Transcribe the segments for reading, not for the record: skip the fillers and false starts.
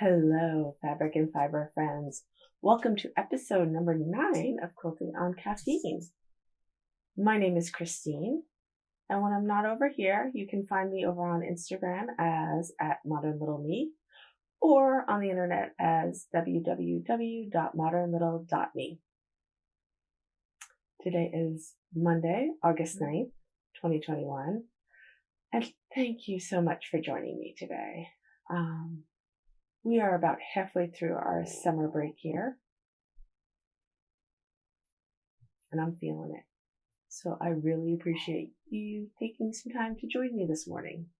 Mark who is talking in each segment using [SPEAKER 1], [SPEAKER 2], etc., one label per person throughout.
[SPEAKER 1] Hello, fabric and fiber friends. Welcome to episode number 9 of Quilting on Caffeine. My name is Christine, and when I'm not over here, you can find me over on Instagram as @modernlittleMe or on the internet as www.modernlittle.me. Today is Monday, August 9th, 2021, and thank you so much for joining me today. We are about halfway through our summer break here, and I'm feeling it. So I really appreciate you taking some time to join me this morning,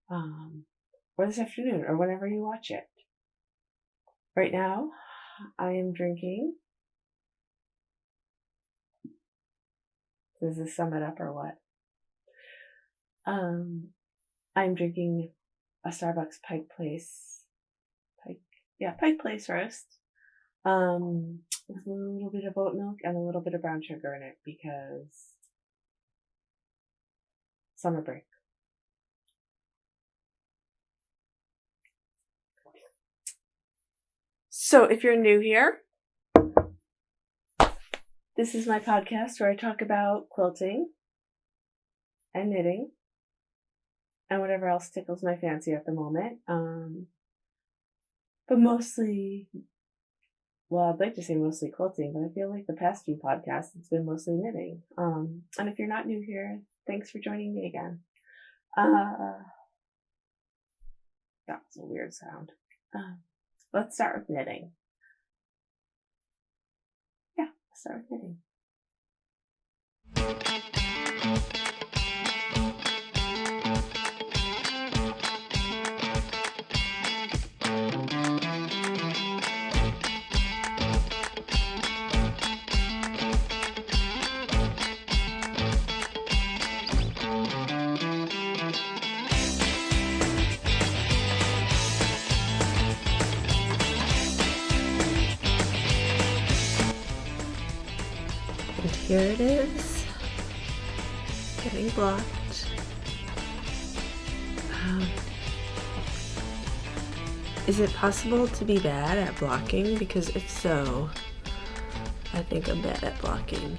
[SPEAKER 1] or this afternoon, or whenever you watch it. Right now, I am drinking. Does this sum it up or what? I'm drinking a Starbucks Pike Place roast. With a little bit of oat milk and a little bit of brown sugar in it because summer break. So if you're new here, this is my podcast where I talk about quilting and knitting and whatever else tickles my fancy at the moment. But mostly, well, I'd like to say mostly quilting, but I feel like the past few podcasts, it's been mostly knitting. And if you're not new here, thanks for joining me again. That was a weird sound. Let's start with knitting. Yeah, let's start with knitting. And here it is, getting blocked. Is it possible to be bad at blocking? Because if so, I think I'm bad at blocking.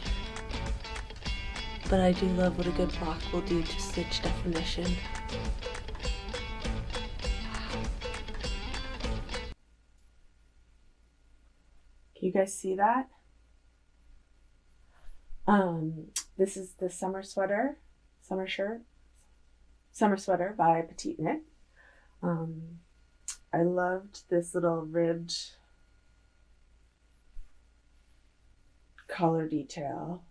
[SPEAKER 1] But I do love what a good block will do to stitch definition. Can you guys see that? This is the summer sweater by Petite Knit. I loved this little ribbed collar detail.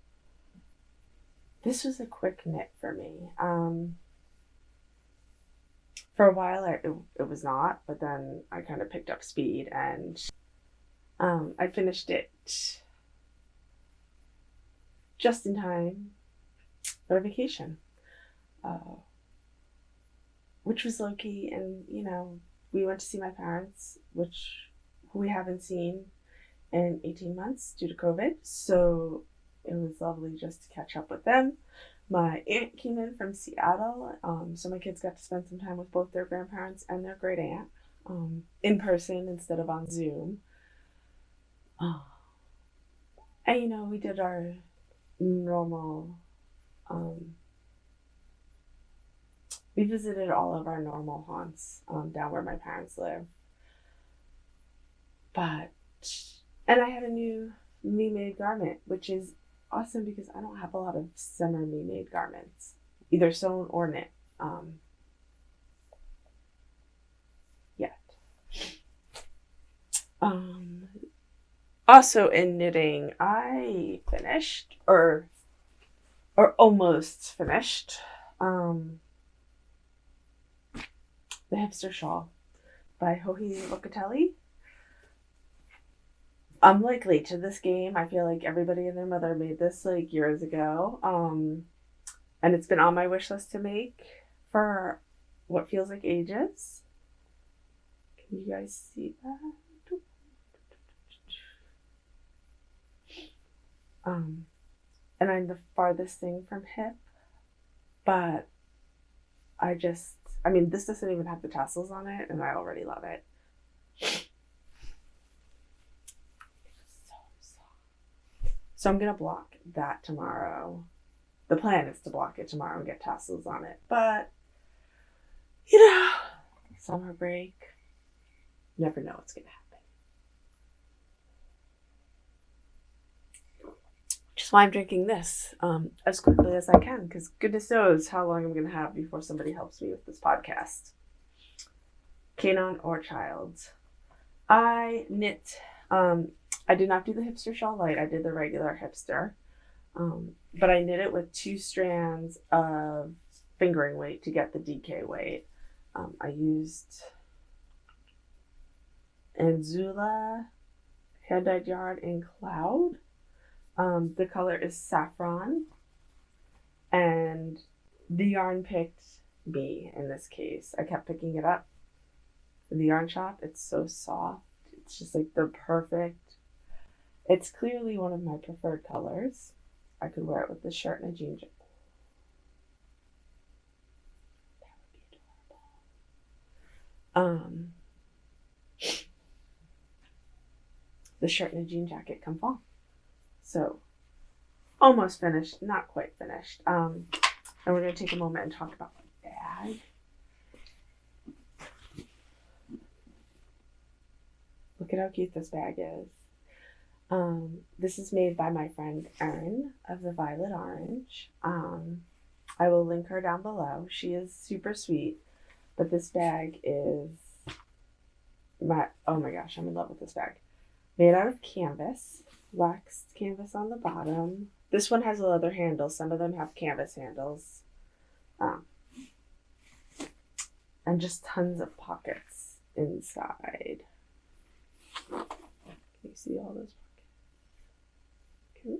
[SPEAKER 1] This was a quick knit for me. For a while it was not, but then I kind of picked up speed and I finished it just in time for a vacation, which was low-key, and we went to see my parents, who we haven't seen in 18 months due to COVID, so it was lovely just to catch up with them. My aunt came in from Seattle, so my kids got to spend some time with both their grandparents and their great aunt in person instead of on Zoom. And we did our normal, we visited all of our normal haunts down where my parents live. And I had a new me-made garment, which is awesome because I don't have a lot of summer me-made garments, either sewn or knit, yet. Also in knitting, I finished, or almost finished, the Hipster Shawl by Locatelli. I'm late to this game. I feel like everybody and their mother made this years ago. And it's been on my wish list to make for what feels like ages. Can you guys see that? And I'm the farthest thing from hip, but this doesn't even have the tassels on it, and I already love it. So I'm going to block that tomorrow. The plan is to block it tomorrow and get tassels on it. But, summer break, never know what's going to happen. Which is why I'm drinking this as quickly as I can, because goodness knows how long I'm going to have before somebody helps me with this podcast. Canine or child. I knit. I did not do the Hipster Shawl Light. I did the regular Hipster. But I knit it with 2 strands of fingering weight to get the DK weight. I used Anzula hand-dyed yarn in Cloud. The color is saffron. And the yarn picked me in this case. I kept picking it up in the yarn shop. It's so soft. It's just like the perfect. It's clearly one of my preferred colors. I could wear it with this shirt and a jean jacket. That would be adorable. The shirt and a jean jacket come fall. So, almost finished, not quite finished. And we're going to take a moment and talk about my bag. Look at how cute this bag is. This is made by my friend Erin of the Violet Orange. I will link her down below. She is super sweet, but this bag is oh my gosh, I'm in love with this bag. Made out of canvas, waxed canvas on the bottom. This one has a leather handle. Some of them have canvas handles. And just tons of pockets inside. Can you see all those pockets?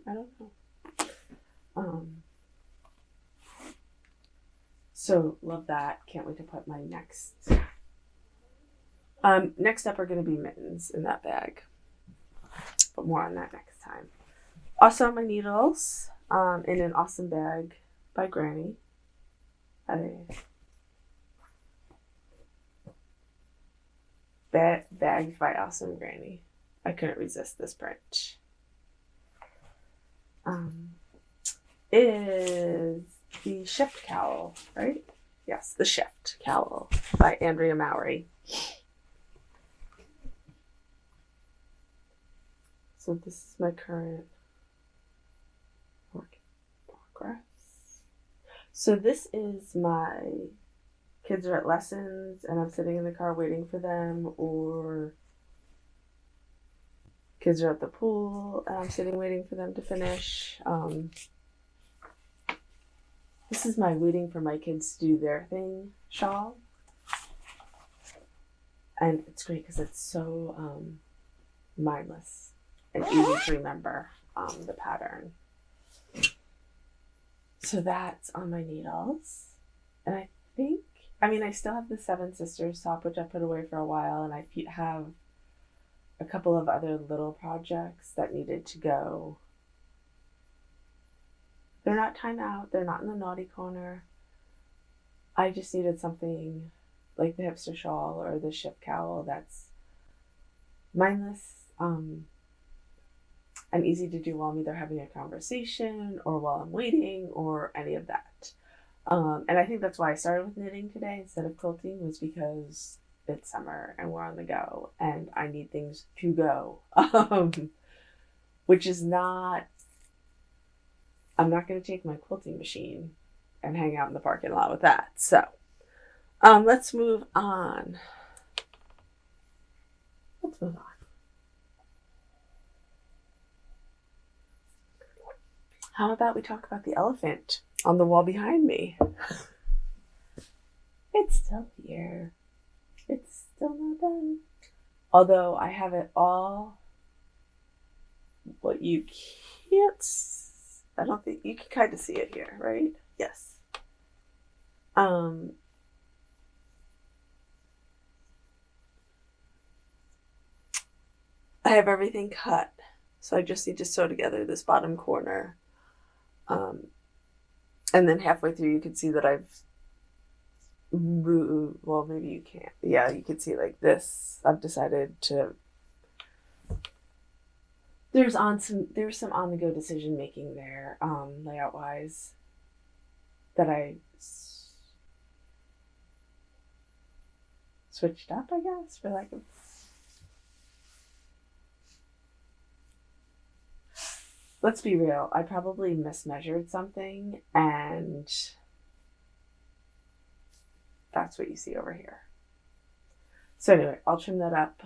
[SPEAKER 1] I don't know. So love that. Can't wait to put my next up are going to be mittens in that bag, but more on that next time. Also my needles in an awesome bag by Grannie. Bagged by awesome Grannie. I couldn't resist this print. Is the Shift Cowl, right? Yes, the Shift Cowl by Andrea Mowry. So this is my current work in progress. So this is my kids are at lessons and I'm sitting in the car waiting for them, or kids are at the pool and I'm sitting waiting for them to finish. This is my waiting for my kids to do their thing shawl. And it's great because it's so mindless and easy to remember the pattern. So that's on my needles. And I still have the Seven Sisters top, which I put away for a while, and I have a couple of other little projects that needed to go. They're not time out. They're not in the naughty corner. I just needed something like the Hipster Shawl or the Shift Cowl that's mindless and easy to do while I'm either having a conversation or while I'm waiting or any of that. And I think that's why I started with knitting today instead of quilting, was because it's summer and we're on the go and I need things to go. Which is not, I'm not going to take my quilting machine and hang out in the parking lot with that. So let's move on. How about we talk about the elephant on the wall behind me? It's still here. It's still not done. Although I have it all, what you can't, I don't think, you can kind of see it here, right? Yes. I have everything cut, so I just need to sew together this bottom corner. And then halfway through you can see that I've move. Well, maybe you can't. Yeah, you can see like this. I've decided to. There's some on the go decision making there, layout wise, that I switched up, I guess, for lack of. Let's be real. I probably mismeasured something, and that's what you see over here. So anyway, I'll trim that up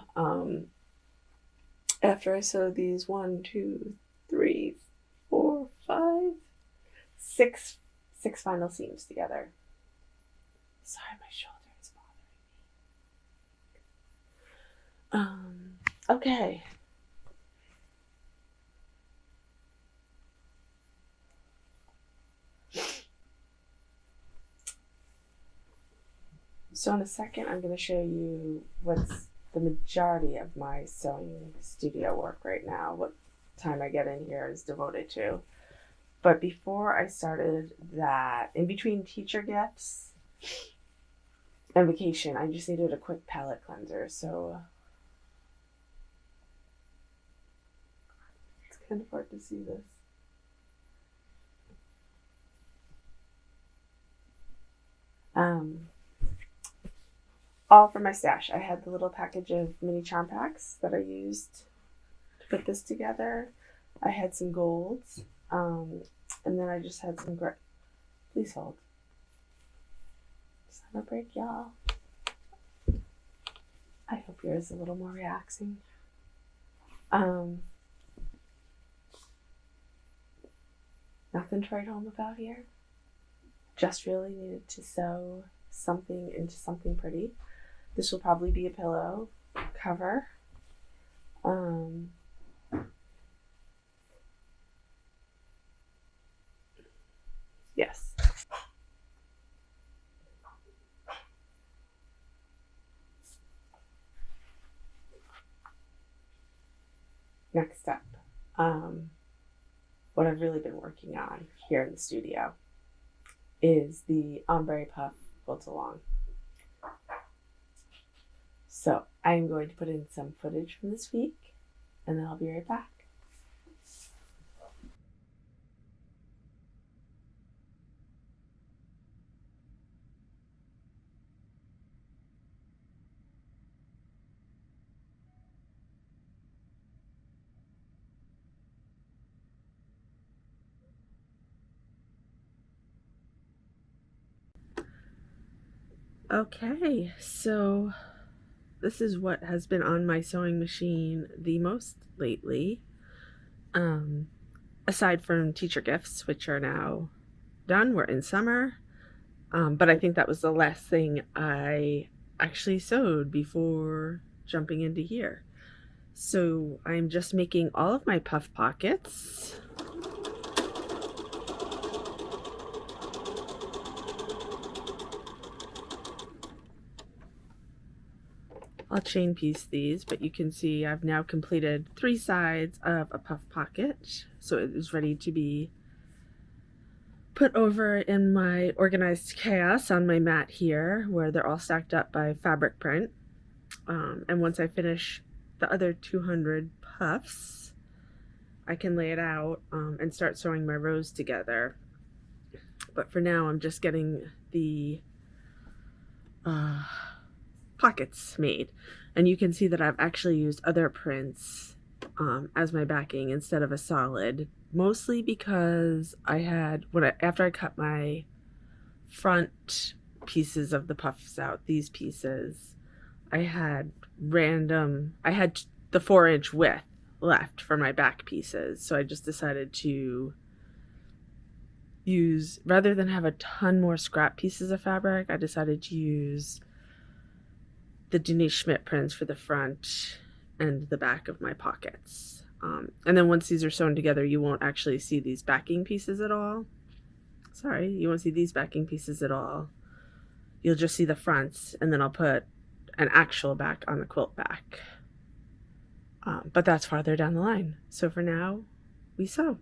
[SPEAKER 1] after I sew these 1, 2, 3, 4, 5, 6 final seams together. Sorry, my shoulder is bothering me. Okay. So in a second, I'm going to show you what's the majority of my sewing studio work right now. What time I get in here is devoted to. But before I started that, in between teacher gifts and vacation, I just needed a quick palette cleanser. So it's kind of hard to see this. All from my stash. I had the little package of mini charm packs that I used to put this together. I had some golds, and then I just had some please hold. It's not a break, y'all. I hope yours is a little more relaxing. Nothing to write home about here. Just really needed to sew something into something pretty. This will probably be a pillow cover. Yes. Next up, what I've really been working on here in the studio is the Ombre puff quilt along. So I'm going to put in some footage from this week, and then I'll be right back. Okay, so this is what has been on my sewing machine the most lately, aside from teacher gifts, which are now done. We're in summer, but I think that was the last thing I actually sewed before jumping into here. So I'm just making all of my puff pockets. I'll chain piece these, but you can see I've now completed 3 sides of a puff pocket, so it is ready to be put over in my organized chaos on my mat here, where they're all stacked up by fabric print. And once I finish the other 200 puffs, I can lay it out and start sewing my rows together. But for now, I'm just getting the pockets made, and you can see that I've actually used other prints as my backing instead of a solid, mostly because I had after I cut my front pieces of the puffs out, these pieces, I had the 4-inch width left for my back pieces, so I just decided to use, rather than have a ton more scrap pieces of fabric, I decided to use the Denise Schmidt prints for the front and the back of my pockets. And then once these are sewn together, you won't actually see these backing pieces at all. Sorry, you won't see these backing pieces at all. You'll just see the fronts, and then I'll put an actual back on the quilt back. But that's farther down the line. So for now, we sew.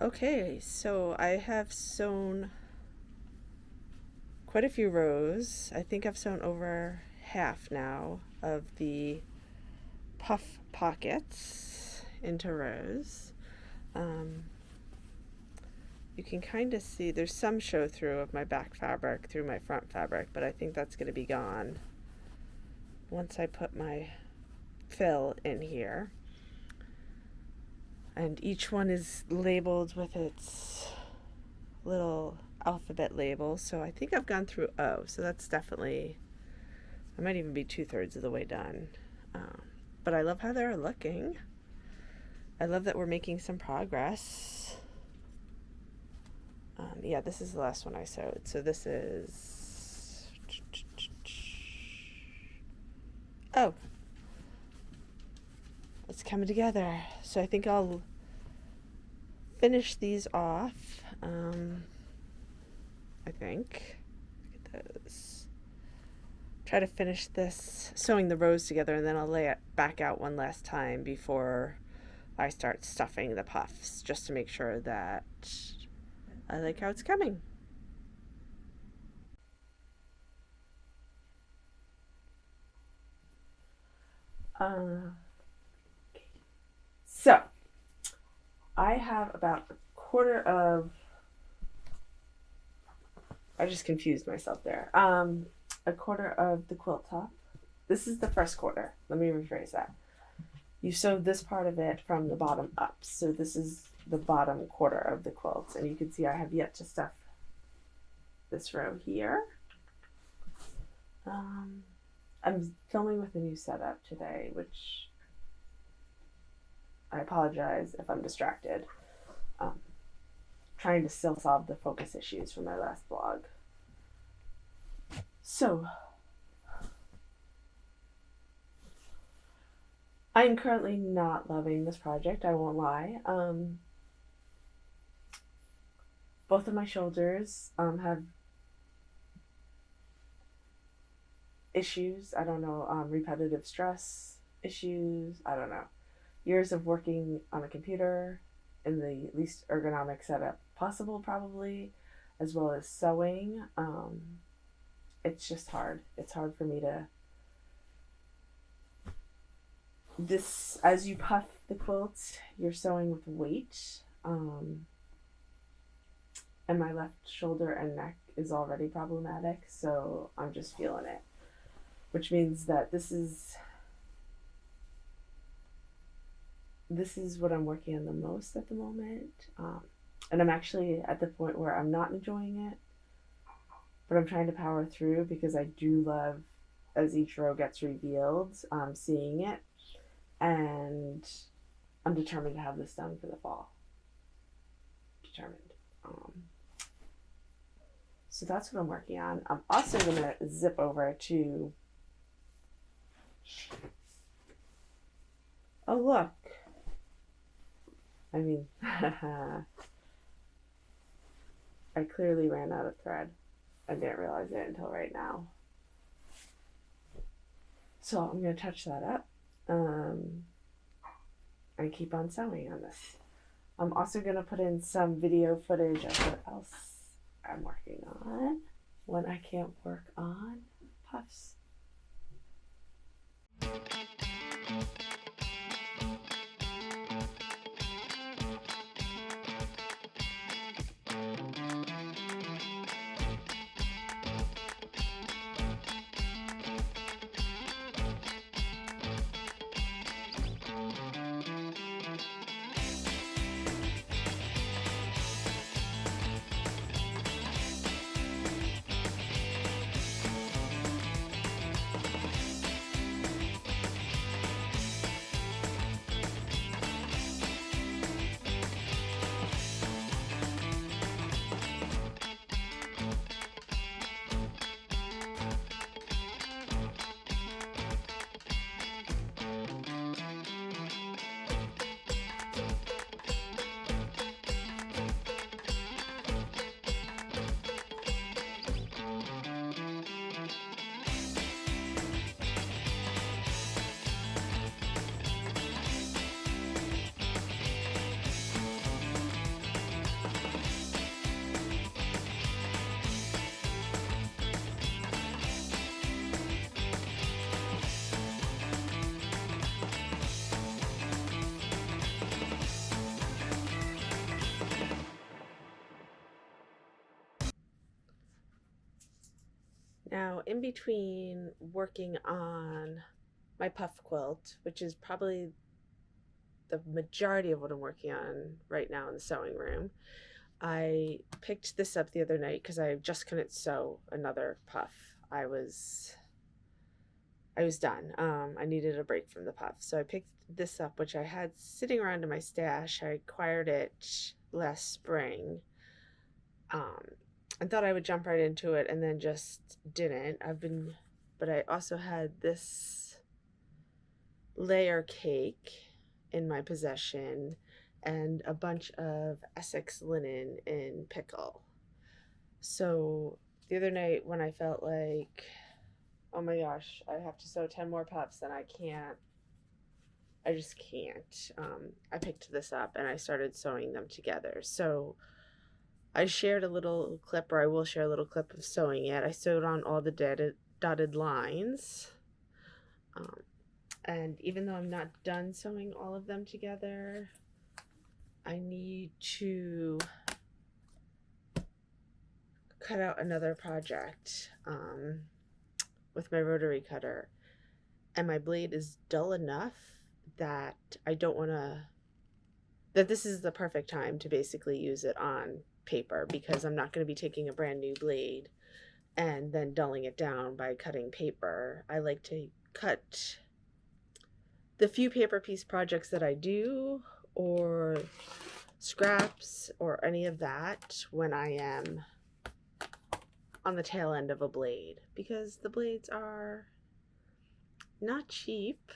[SPEAKER 1] Okay, so I have sewn quite a few rows. I think I've sewn over half now of the puff pockets into rows. You can kind of see there's some show through of my back fabric through my front fabric, but I think that's going to be gone once I put my fill in here. And each one is labeled with its little alphabet label, so I think I've gone through O, so that's definitely, I might even be 2/3 of the way done. But I love how they're looking. I love that we're making some progress. Yeah, this is the last one I sewed, so this is, oh, it's coming together. So I think I'll finish these off. I think. Look at those. Try to finish this, sewing the rows together, and then I'll lay it back out one last time before I start stuffing the puffs, just to make sure that I like how it's coming. So I have about a quarter of, I just confused myself there. A quarter of the quilt top. This is the first quarter. Let me rephrase that. You sewed this part of it from the bottom up. So this is the bottom quarter of the quilt. And you can see I have yet to stuff this row here. I'm filming with a new setup today, which I apologize if I'm distracted. Trying to still solve the focus issues from my last vlog. So, I'm currently not loving this project, I won't lie. Both of my shoulders have issues, I don't know, repetitive stress issues, I don't know. Years of working on a computer in the least ergonomic setup possible, probably, as well as sewing. It's just hard. It's hard for me to, this, as you puff the quilt, you're sewing with weight, and my left shoulder and neck is already problematic, so I'm just feeling it, which means that this is what I'm working on the most at the moment, and I'm actually at the point where I'm not enjoying it, but I'm trying to power through because I do love, as each row gets revealed, seeing it, and I'm determined to have this done for the fall. Determined. So that's what I'm working on. I'm also going to zip over to, oh look, I mean, I clearly ran out of thread. I didn't realize it until right now. So I'm going to touch that up and keep on sewing on this. I'm also going to put in some video footage of what else I'm working on when I can't work on puffs. Now, in between working on my puff quilt, which is probably the majority of what I'm working on right now in the sewing room, I picked this up the other night because I just couldn't sew another puff. I was done. I needed a break from the puff. So I picked this up, which I had sitting around in my stash. I acquired it last spring. I thought I would jump right into it and then just didn't. But I also had this layer cake in my possession and a bunch of Essex linen in pickle. So the other night when I felt like, oh my gosh, I have to sew 10 more puffs and I just can't. I picked this up and I started sewing them together. So I shared a little clip, or I will share a little clip of sewing it. I sewed on all the dotted lines. And even though I'm not done sewing all of them together, I need to cut out another project with my rotary cutter. And my blade is dull enough that I don't want to, that this is the perfect time to basically use it on paper, because I'm not going to be taking a brand new blade and then dulling it down by cutting paper. I like to cut the few paper piece projects that I do, or scraps or any of that, when I am on the tail end of a blade, because the blades are not cheap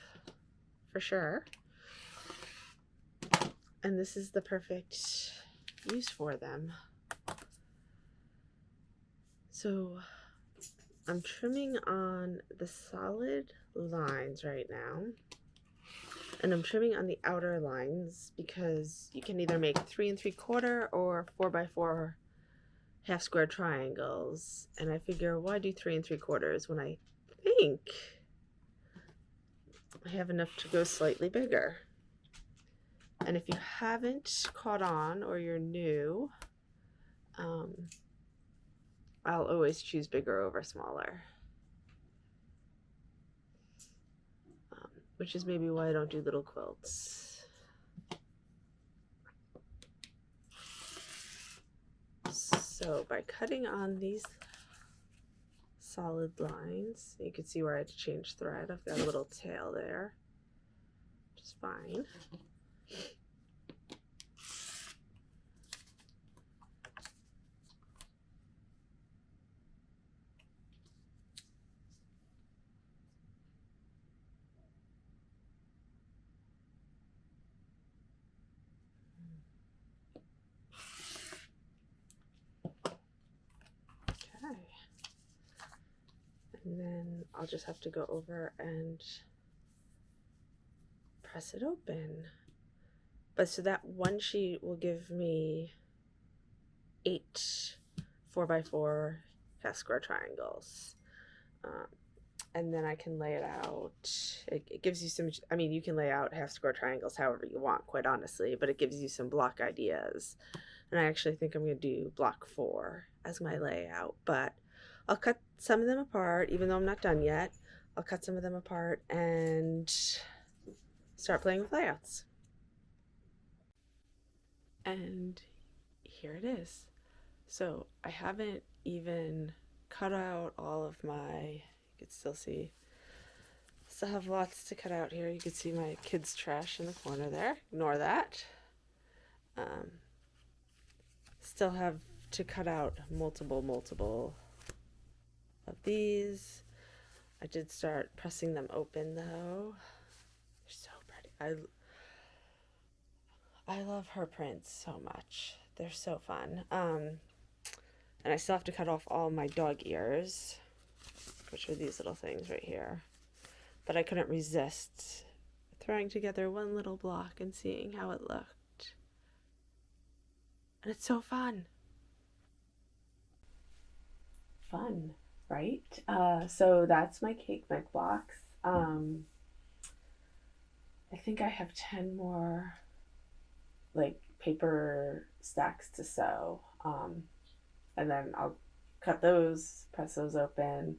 [SPEAKER 1] for sure, and this is the perfect use for them. So I'm trimming on the solid lines right now, and I'm trimming on the outer lines because you can either make 3 3/4 or 4x4 half square triangles, and I figure, why do 3 3/4 when I think I have enough to go slightly bigger? And if you haven't caught on or you're new, I'll always choose bigger over smaller, which is maybe why I don't do little quilts. So by cutting on these solid lines, you can see where I had to change thread. I've got a little tail there, which is fine. Okay. And then I'll just have to go over and press it open. But so that one sheet will give me 8 4x4 half square triangles. And then I can lay it out. It gives you some, I mean, you can lay out half square triangles however you want, quite honestly, but it gives you some block ideas. And I actually think I'm going to do block 4 as my layout, but I'll cut some of them apart, even though I'm not done yet. I'll cut some of them apart and start playing with layouts. And here it is. So I haven't even cut out all of my, you can still see, still have lots to cut out here. You can see my kids' trash in the corner there. Ignore that. Still have to cut out multiple of these. I did start pressing them open though. They're so pretty. I love her prints so much. They're so fun. And I still have to cut off all my dog ears, which are these little things right here. But I couldn't resist throwing together one little block and seeing how it looked. And it's so fun. Fun, right? So that's my cake mix blocks. I think I have 10 more like paper stacks to sew. And then I'll cut those, press those open,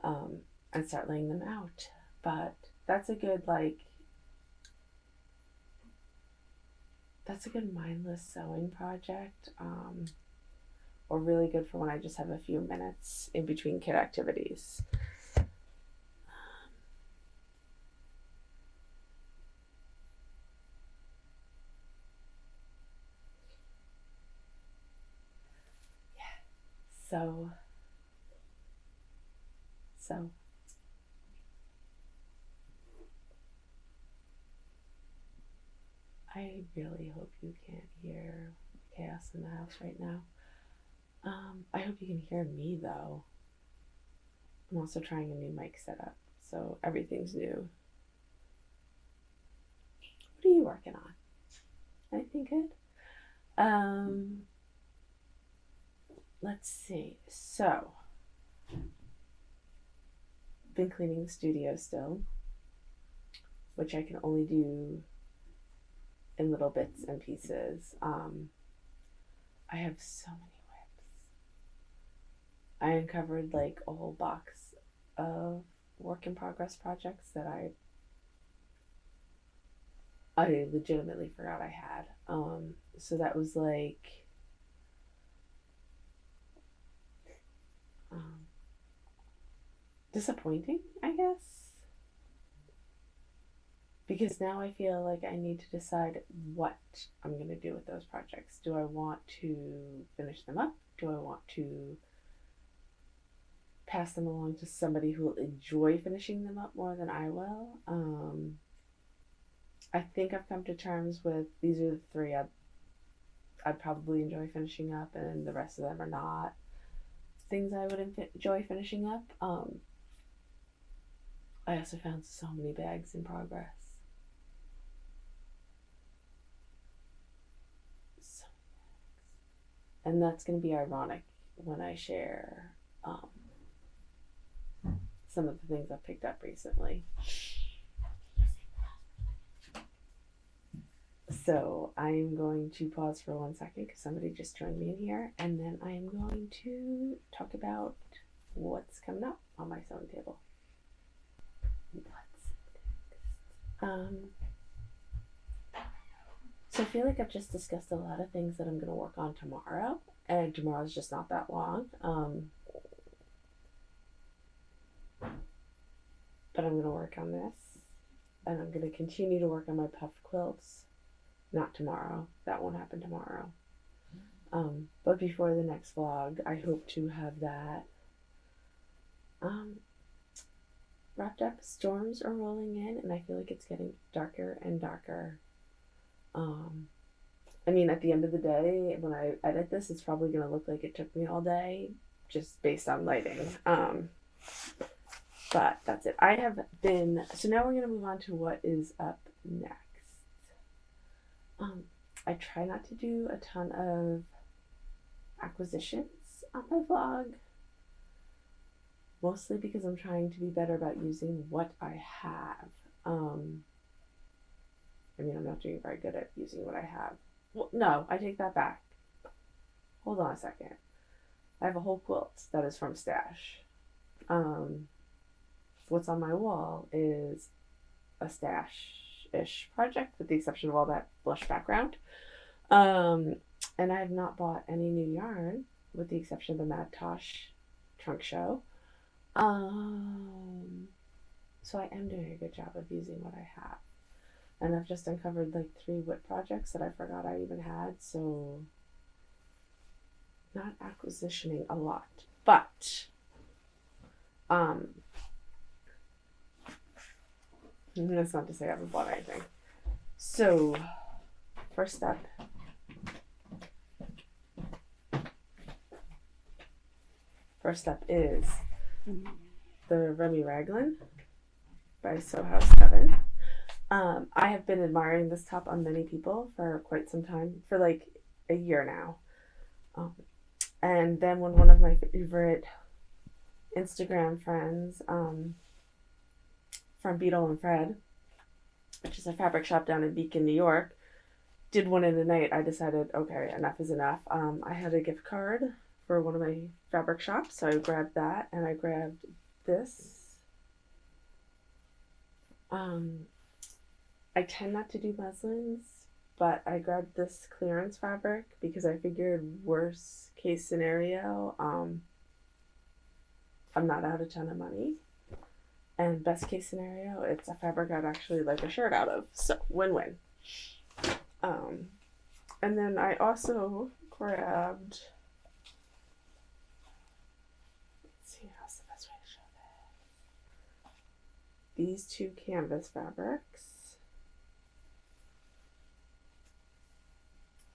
[SPEAKER 1] and start laying them out. But that's a good mindless sewing project, or really good for when I just have a few minutes in between kid activities. So I really hope you can't hear chaos in the house right now. I hope you can hear me though. I'm also trying a new mic setup, so everything's new. What are you working on? Anything good? Let's see. So, been cleaning the studio still, which I can only do in little bits and pieces. I have so many whips. I uncovered like a whole box of work in progress projects that I legitimately forgot I had. So that was like disappointing, I guess, because now I feel like I need to decide what I'm going to do with those projects. Do I want to finish them up? Do I want to pass them along to somebody who will enjoy finishing them up more than I will? I think I've come to terms with these are the three I'd probably enjoy finishing up, and the rest of them are not things I would enjoy finishing up. I also found so many bags in progress. So many bags. And that's going to be ironic when I share some of the things I've picked up recently. So I am going to pause for 1 second because somebody just joined me in here, and then I am going to talk about what's coming up on my sewing table. So I feel like I've just discussed a lot of things that I'm going to work on tomorrow, and tomorrow's just not that long. But I'm going to work on this, and I'm going to continue to work on my puffed quilts. Not tomorrow. That won't happen tomorrow. But before the next vlog, I hope to have that wrapped up. Storms are rolling in, and I feel like it's getting darker and darker. I mean, at the end of the day, when I edit this, it's probably going to look like it took me all day, just based on lighting. But that's it. So now we're going to move on to what is up next. I try not to do a ton of acquisitions on my vlog, mostly because I'm trying to be better about using what I have. I mean, I'm not doing very good at using what I have. Well, no, I take that back. Hold on a second. I have a whole quilt that is from stash. What's on my wall is a stash-ish project, with the exception of all that blush background. And I have not bought any new yarn, with the exception of the Mad Tosh trunk show. So I am doing a good job of using what I have. And I've just uncovered like 3 whip projects that I forgot I even had, so not acquisitioning a lot. But that's not to say I haven't bought anything. So first up is the Remy Raglan by Sew House 7. I have been admiring this top on many people for quite some time, for like a year now. And then when one of my favorite Instagram friends from Beetle and Fred, which is a fabric shop down in Beacon, New York, did one in a night, I decided, okay, enough is enough. I had a gift card for one of my fabric shops, so I grabbed that, and I grabbed this. I tend not to do muslins, but I grabbed this clearance fabric because I figured worst case scenario, I'm not out a ton of money. And best case scenario, it's a fabric I'd actually like a shirt out of. So win-win. And then I also grabbed, let's see, how's the best way to show that? These two canvas fabrics.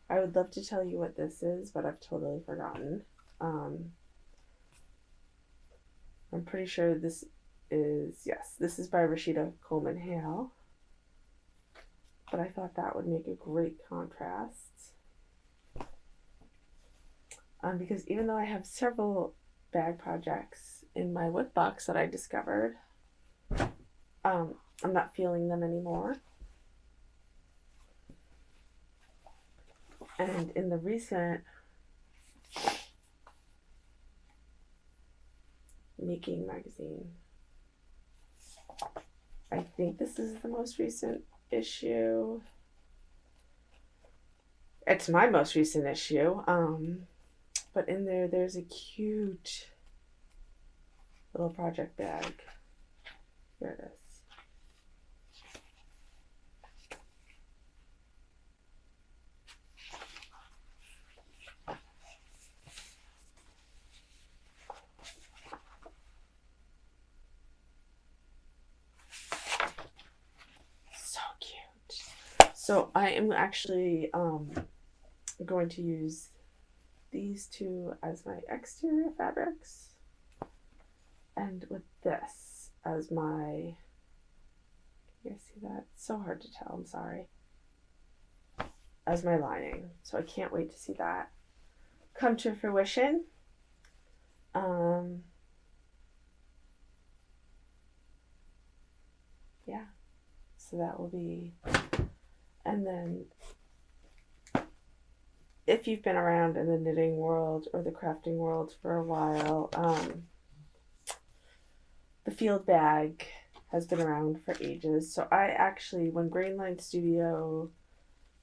[SPEAKER 1] I would love to tell you what this is, but I've totally forgotten. I'm pretty sure this is, yes, this is by Rashida Coleman Hale. But I thought that would make a great contrast. Because even though I have several bag projects in my wood box that I discovered, I'm not feeling them anymore. And in the recent Making magazine, I think this is the most recent issue. It's my most recent issue. But in there, there's a cute little project bag. Here it is. So I am actually going to use these two as my exterior fabrics, and with this as my, you guys see that? It's so hard to tell, I'm sorry. As my lining. So I can't wait to see that come to fruition. Yeah, so that will be. And then, if you've been around in the knitting world or the crafting world for a while, the field bag has been around for ages. So I actually, when Grainline Studio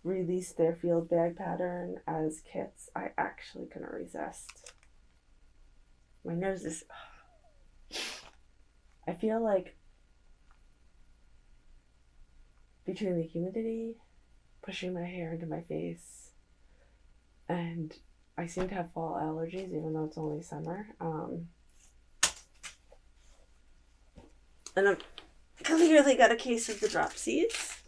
[SPEAKER 1] released their field bag pattern as kits, I actually couldn't resist. My nose is, I feel like between the humidity, pushing my hair into my face, and I seem to have fall allergies even though it's only summer. And I've clearly got a case of the dropsies.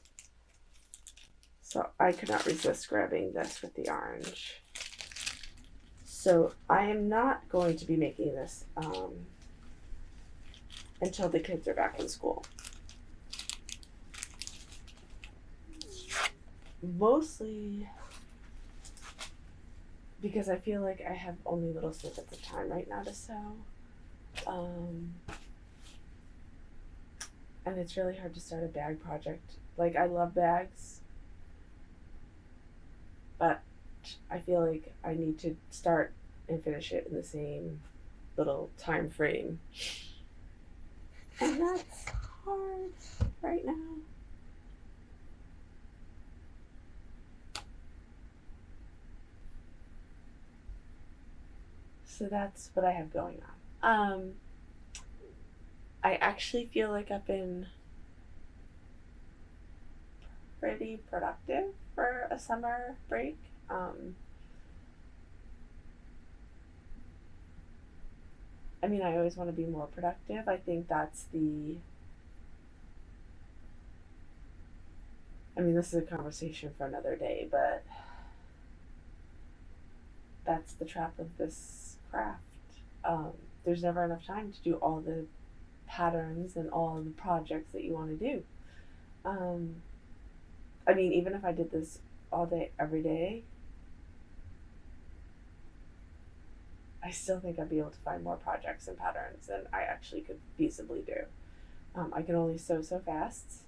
[SPEAKER 1] So I could not resist grabbing this with the orange. So I am not going to be making this until the kids are back in school. Mostly because I feel like I have only little snippets of time right now to sew. And it's really hard to start a bag project. Like, I love bags, but I feel like I need to start and finish it in the same little time frame. And that's hard right now. So that's what I have going on. I actually feel like I've been pretty productive for a summer break. I mean, I always want to be more productive. I think that's this is a conversation for another day, but that's the trap of this craft. There's never enough time to do all the patterns and all the projects that you want to do. I mean, even if I did this all day, every day, I still think I'd be able to find more projects and patterns than I actually could feasibly do. I can only sew so fast.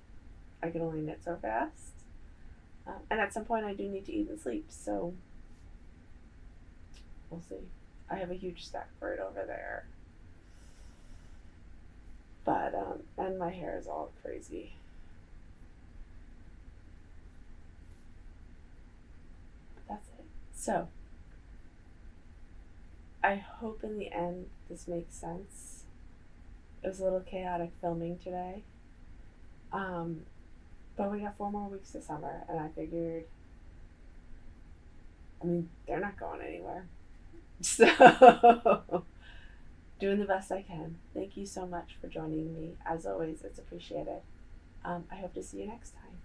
[SPEAKER 1] I can only knit so fast. And at some point I do need to eat and sleep, so we'll see. I have a huge stack right over there. But, and my hair is all crazy. But that's it. So, I hope in the end this makes sense. It was a little chaotic filming today. But we got 4 more weeks of summer, and I figured, I mean, they're not going anywhere. So, doing the best I can. Thank you so much for joining me. As always, it's appreciated. I hope to see you next time.